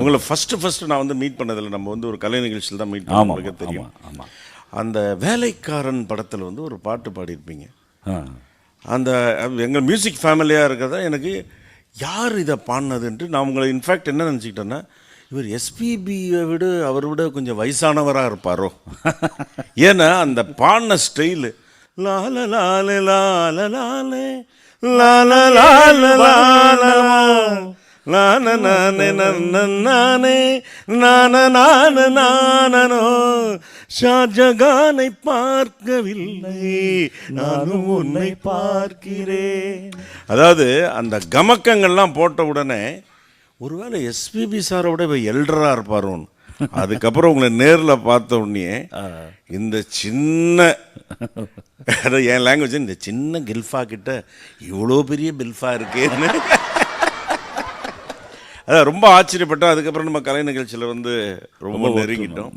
உங்களை ஃபஸ்ட்டு நான் வந்து மீட் பண்ணதில்லை, நம்ம வந்து ஒரு கலை நிகழ்ச்சியில் தான் மீட் பண்ண தெரியும். ஆமாம். அந்த வேலைக்காரன் படத்தில் வந்து ஒரு பாட்டு பாடியிருப்பீங்க. ஆ. அந்த எங்கள் மியூசிக் ஃபேமிலியாக இருக்கிறதா எனக்கு யார் இதை பாடினதுன்ட்டு நான் உங்களை இன்ஃபேக்ட் என்ன நினச்சிக்கிட்டேன்னா, இவர் எஸ்பிபியை விட அவரை விட கொஞ்சம் வயசானவராக இருப்பாரோ. ஏன்னா அந்த பாடின ஸ்டைலு லால லாலே லால லாலே லால லால லால நானே நானே நானே நானோ ஷாஜகானை பார்க்கவில்லை நானும் உன்னை பார்க்கிறேன். அதாவது அந்த கமக்கங்கள்லாம் போட்ட உடனே ஒருவேளை எஸ்பிபி சாரோட இவ எல்டரா இருப்பாரோன்னு. அதுக்கப்புறம் உங்களை நேரில் பார்த்த உடனே இந்த சின்ன, அதாவது என் லாங்குவேஜ், இந்த சின்ன கில்ஃபா கிட்ட இவ்வளோ பெரிய பில்ஃபா இருக்கேன்னு அதான் ரொம்ப ஆச்சரியப்பட்டோம். அதுக்கப்புறம் நம்ம கலை நிகழ்ச்சியில் வந்து ரொம்ப நெருங்கிட்டோம்.